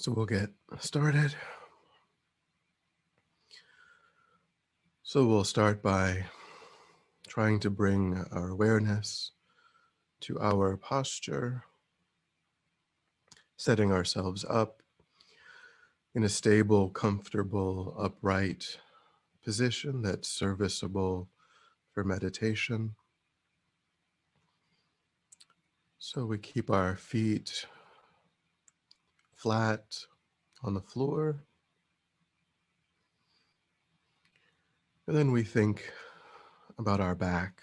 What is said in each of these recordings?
So we'll get started. So we'll start by trying to bring our awareness to our posture, setting ourselves up in a stable, comfortable, upright position that's serviceable for meditation. So we keep our feet flat on the floor. And then we think about our back,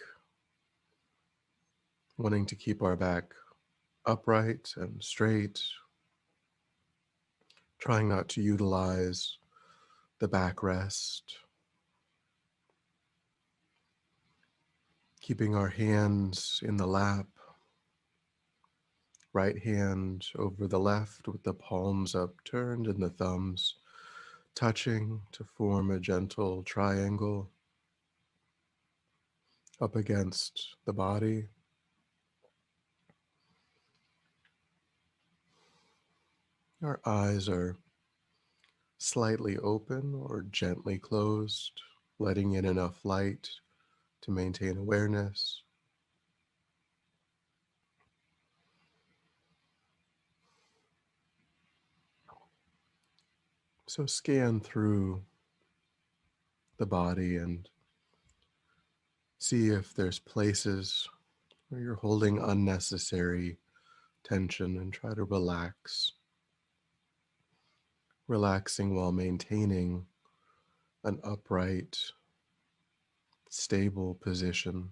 wanting to keep our back upright and straight, trying not to utilize the backrest, keeping our hands in the lap, right hand over the left with the palms upturned and the thumbs touching to form a gentle triangle up against the body. Our eyes are slightly open or gently closed, letting in enough light to maintain awareness. So scan through the body and see if there's places where you're holding unnecessary tension and try to relax. Relaxing while maintaining an upright, stable position.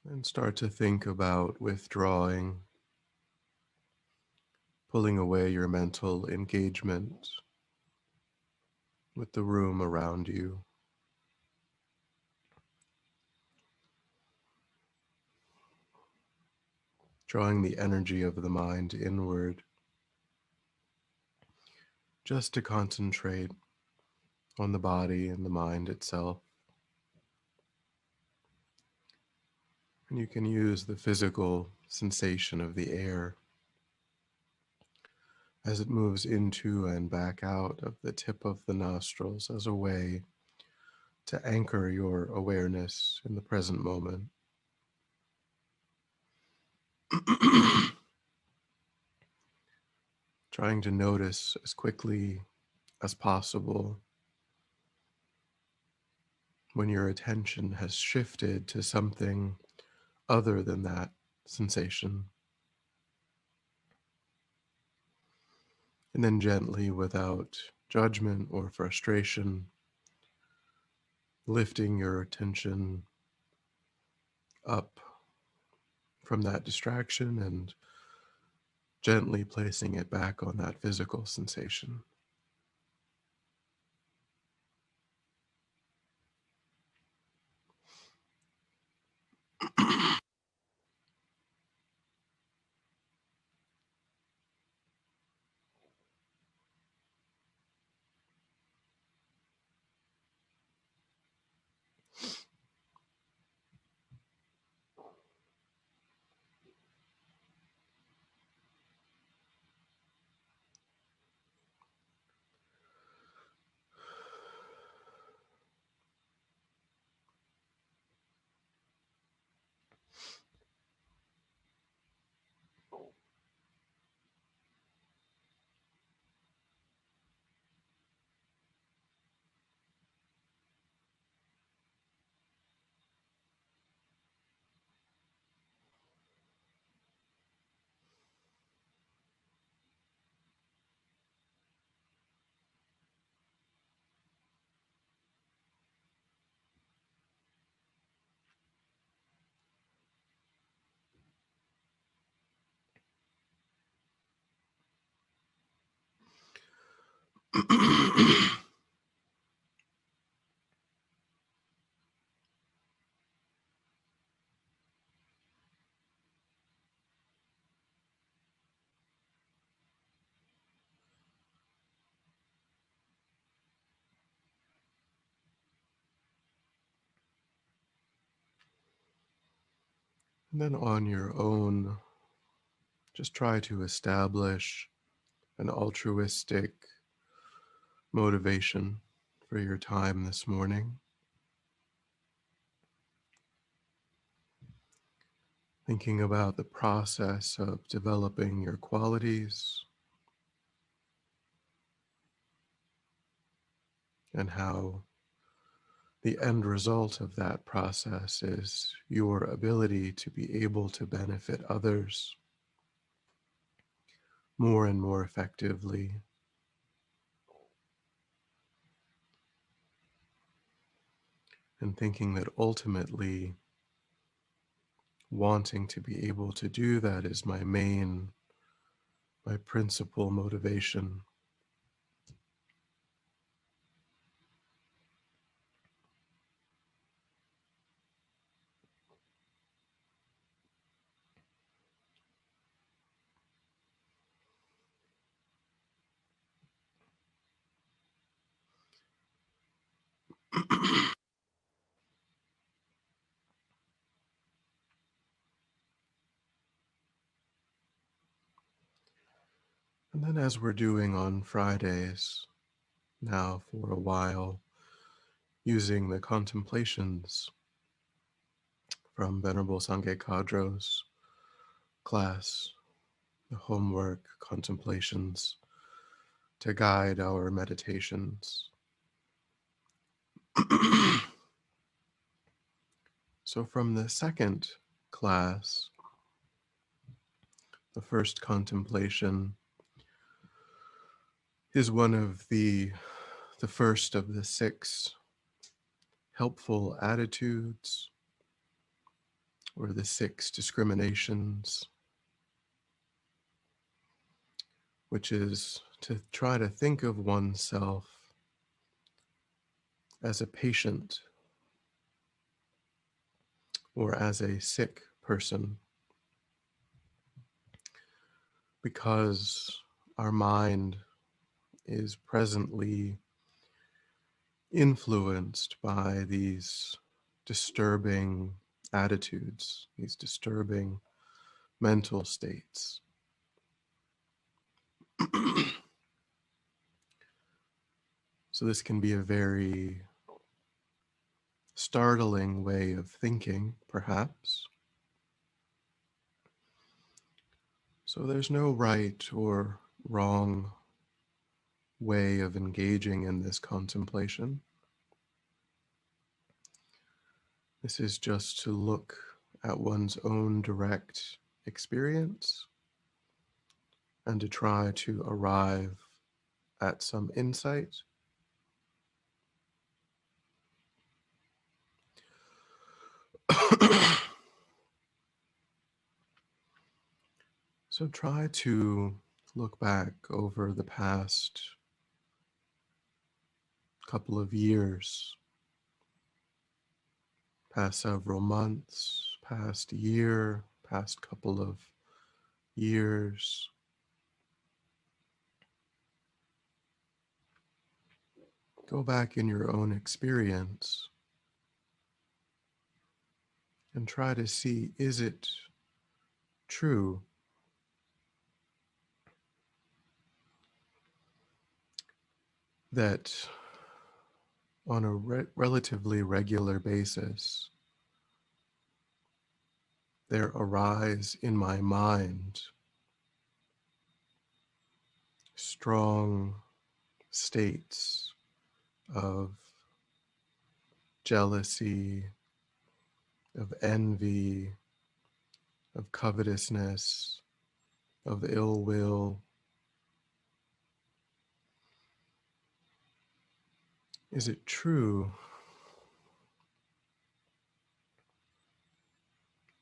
And start to think about withdrawing, pulling away your mental engagement with the room around you. Drawing the energy of the mind inward, just to concentrate on the body and the mind itself. And you can use the physical sensation of the air as it moves into and back out of the tip of the nostrils as a way to anchor your awareness in the present moment. Trying to notice as quickly as possible when your attention has shifted to something other than that sensation. And then gently, without judgment or frustration, lifting your attention up from that distraction and gently placing it back on that physical sensation. And then on your own, just try to establish an altruistic motivation for your time this morning. Thinking about the process of developing your qualities and how the end result of that process is your ability to be able to benefit others more and more effectively, and thinking that ultimately wanting to be able to do that is my principal motivation. And then, as we're doing on Fridays now for a while, using the contemplations from Venerable Sangye Khadro's class, the homework contemplations, to guide our meditations. So, from the second class, the first contemplation is one of the first of the 6 helpful attitudes, or the 6 discriminations, which is to try to think of oneself as a patient or as a sick person, because our mind is presently influenced by these disturbing attitudes, these disturbing mental states. So this can be a very startling way of thinking, perhaps. So there's no right or wrong way of engaging in this contemplation. This is just to look at one's own direct experience and to try to arrive at some insight. So try to look back over the past couple of years, past several months, past year, past couple of years. Go back in your own experience and try to see, is it true that on a relatively regular basis, there arise in my mind strong states of jealousy, of envy, of covetousness, of ill will? Is it true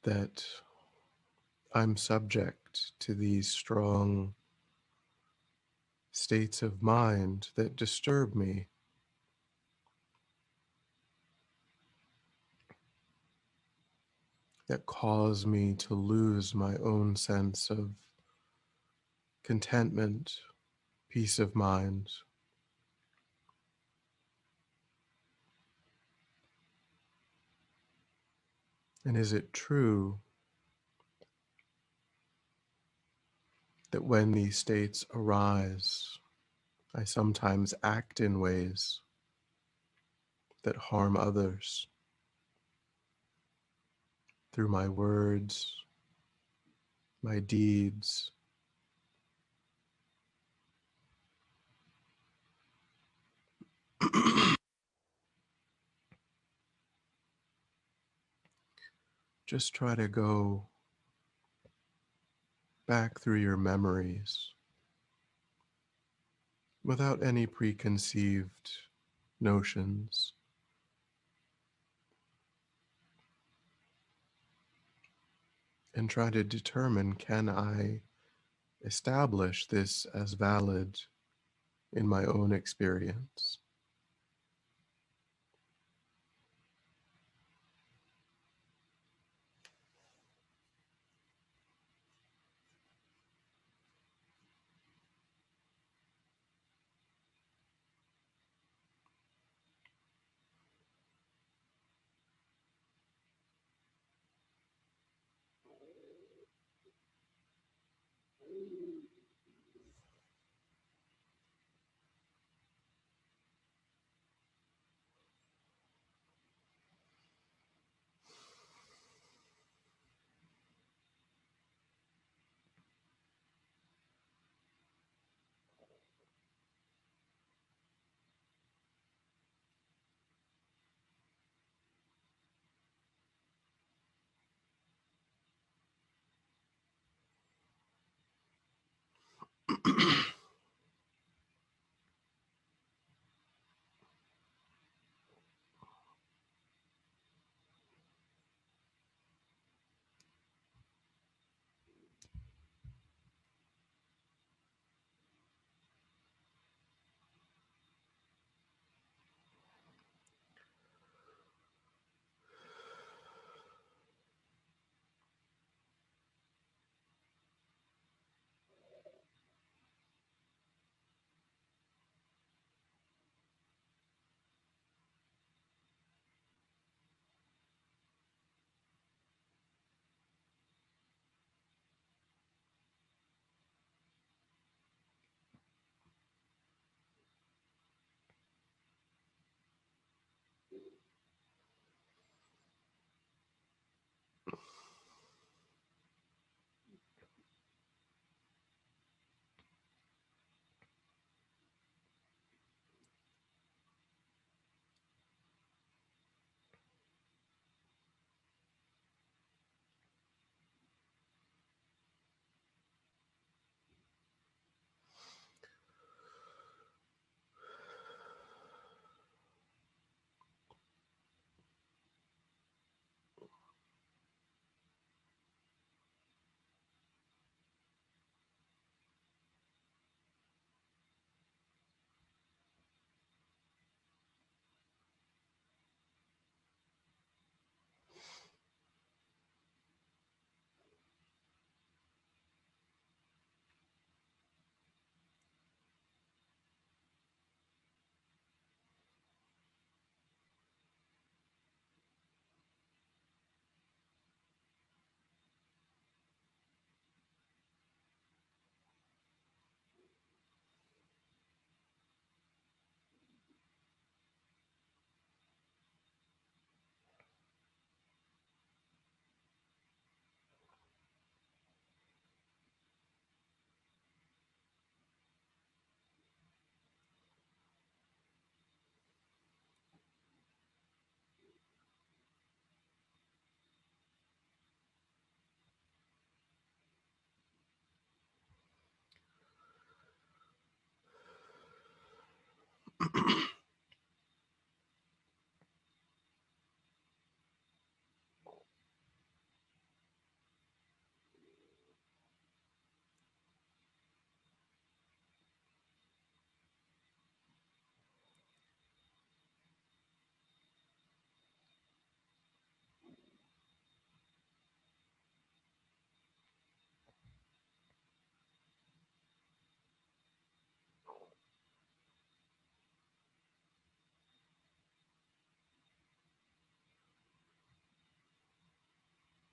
that I'm subject to these strong states of mind that disturb me, that cause me to lose my own sense of contentment, peace of mind. And is it true that when these states arise, I sometimes act in ways that harm others through my words, my deeds? Just try to go back through your memories without any preconceived notions and try to determine, can I establish this as valid in my own experience?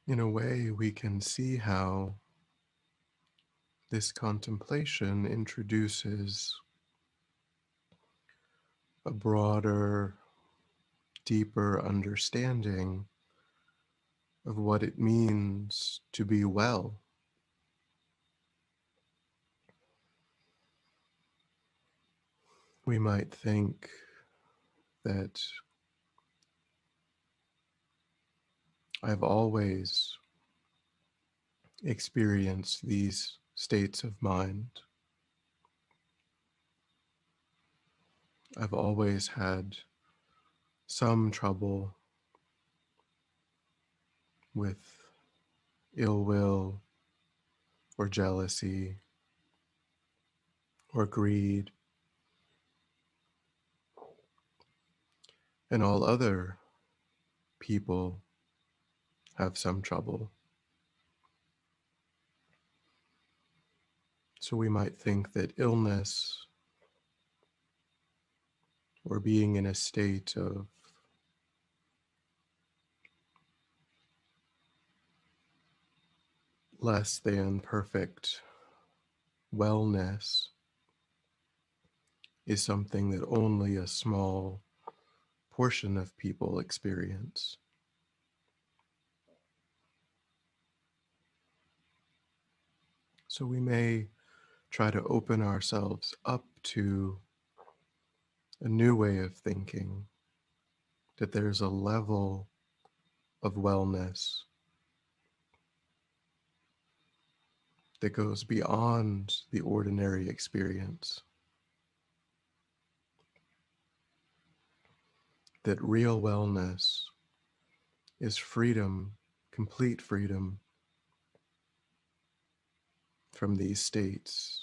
in a way, we can see how this contemplation introduces a broader, deeper understanding of what it means to be well. We might think that I've always experienced these states of mind. I've always had some trouble with ill will or jealousy or greed, and all other people have some trouble. So we might think that illness or being in a state of less than perfect wellness is something that only a small portion of people experience. So we may try to open ourselves up to a new way of thinking, that there's a level of wellness that goes beyond the ordinary experience, that real wellness is freedom, complete freedom from these states.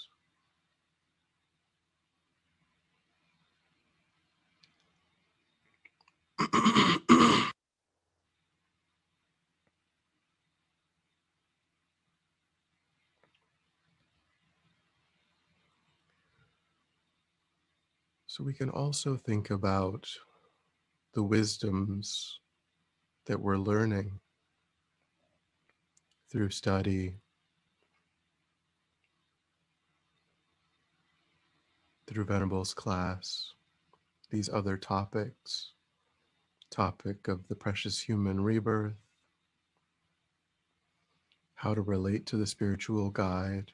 So we can also think about the wisdoms that we're learning through study, through Venerable's class, these other topics, topic of the precious human rebirth, how to relate to the spiritual guide,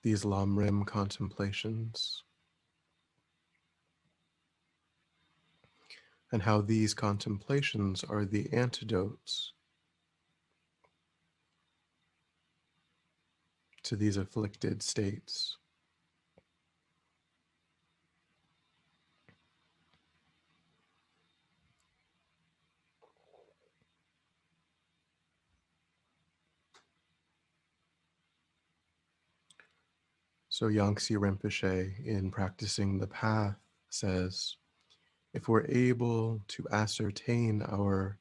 these Lamrim contemplations, and how these contemplations are the antidotes to these afflicted states. So Yangtze Rinpoche, in practicing the path, says, if we're able to ascertain our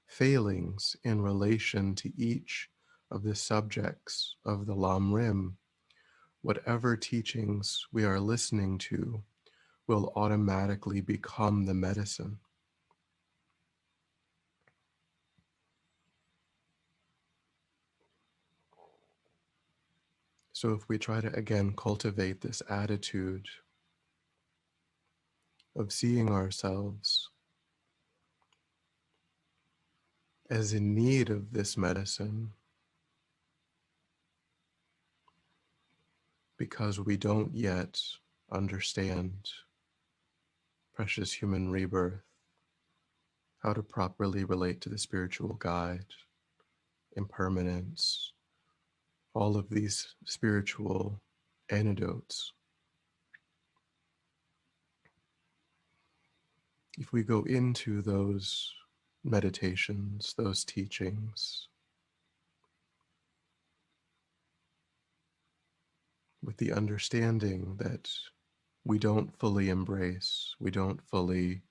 failings in relation to each of the subjects of the Lamrim, whatever teachings we are listening to will automatically become the medicine. So if we try to again cultivate this attitude of seeing ourselves as in need of this medicine because we don't yet understand precious human rebirth, how to properly relate to the spiritual guide, impermanence, all of these spiritual antidotes. If we go into those meditations, those teachings, with the understanding that we don't fully embrace, we don't fully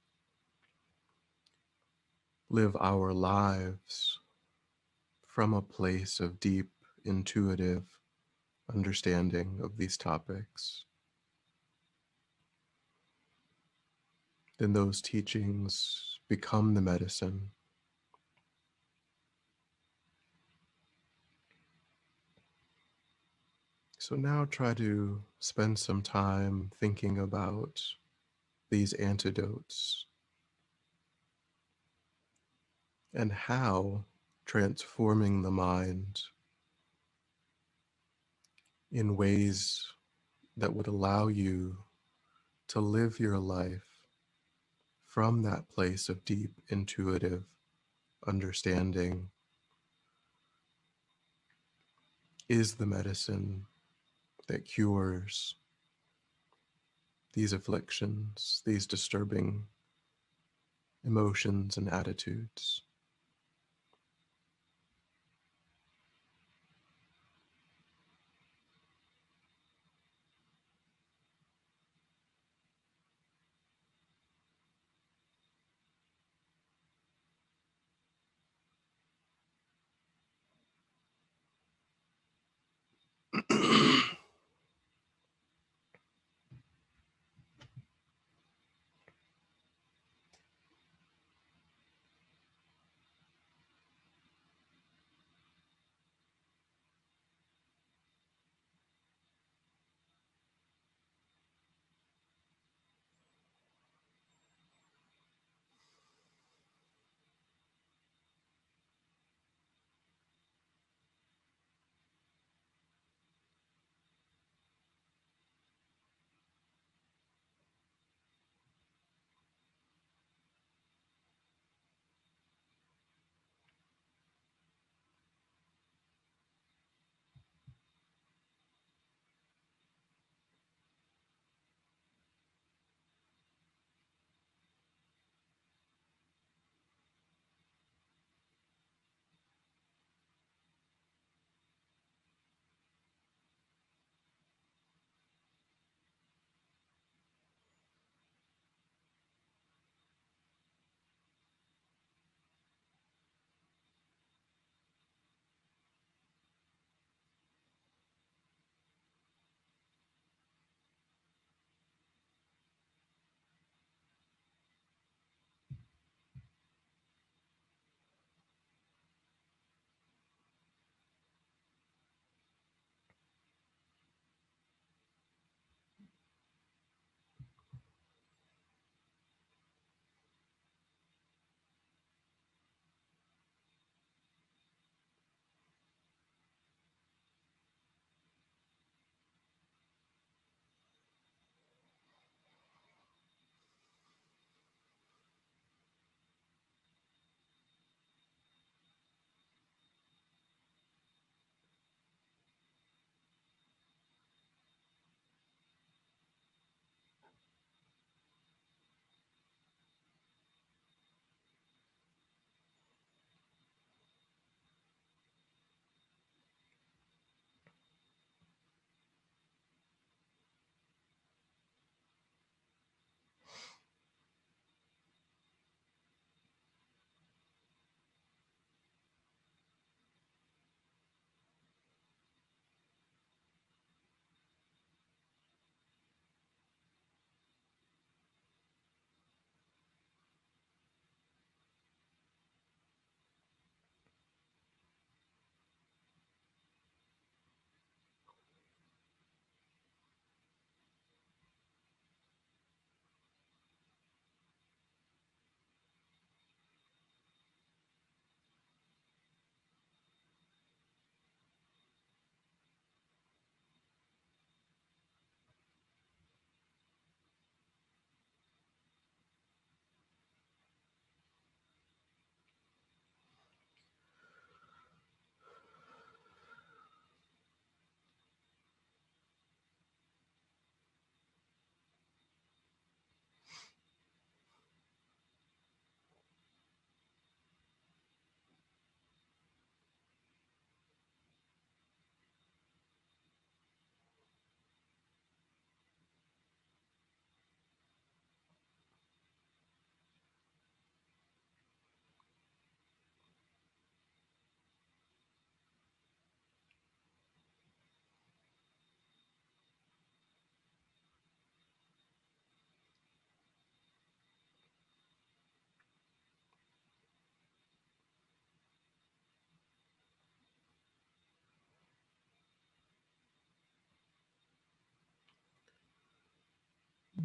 live our lives from a place of deep, intuitive understanding of these topics, in those teachings become the medicine. So now try to spend some time thinking about these antidotes and how transforming the mind in ways that would allow you to live your life from that place of deep intuitive understanding is the medicine that cures these afflictions, these disturbing emotions and attitudes.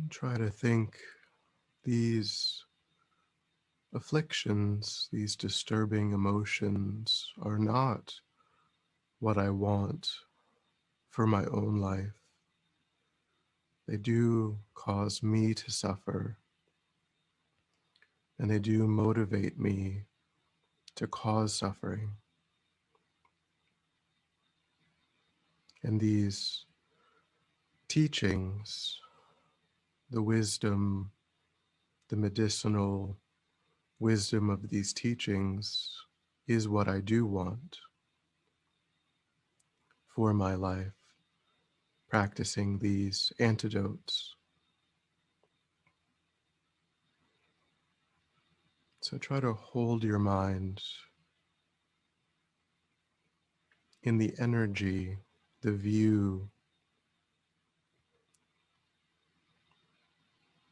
Try to think these afflictions, these disturbing emotions are not what I want for my own life. They do cause me to suffer, and they do motivate me to cause suffering. And these teachings, the wisdom, the medicinal wisdom of these teachings is what I do want for my life, practicing these antidotes. So try to hold your mind in the energy, the view,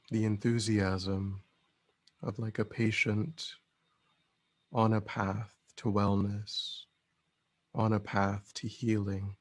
the enthusiasm of like a patient on a path to wellness, on a path to healing.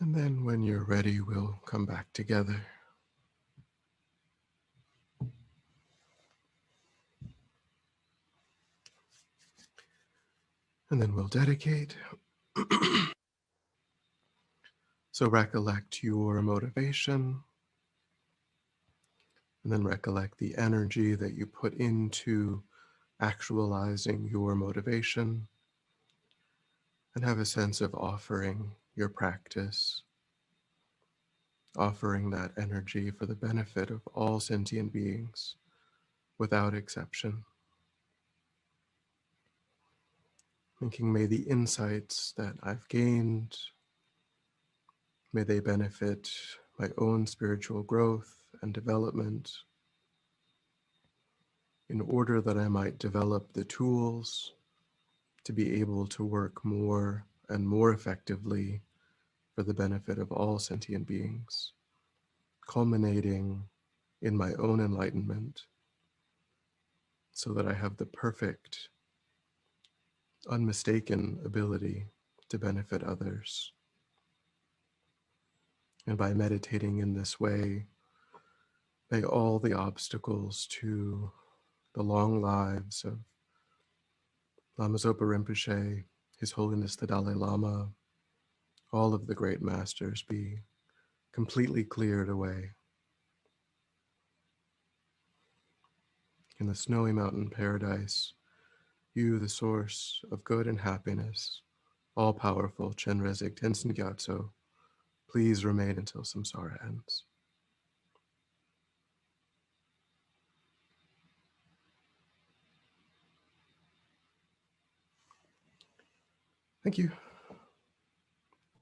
And then when you're ready, we'll come back together. And then we'll dedicate. So recollect your motivation, and then recollect the energy that you put into actualizing your motivation, and have a sense of offering your practice, offering that energy for the benefit of all sentient beings without exception. Thinking, may the insights that I've gained, may they benefit my own spiritual growth and development, in order that I might develop the tools to be able to work more and more effectively for the benefit of all sentient beings, culminating in my own enlightenment, so that I have the perfect, unmistaken ability to benefit others. And by meditating in this way, may all the obstacles to the long lives of Lama Zopa Rinpoche, His Holiness the Dalai Lama, all of the great masters be completely cleared away. In the snowy mountain paradise, you, the source of good and happiness, all-powerful Chenrezig Tenzin Gyatso, please remain until samsara ends. Thank you.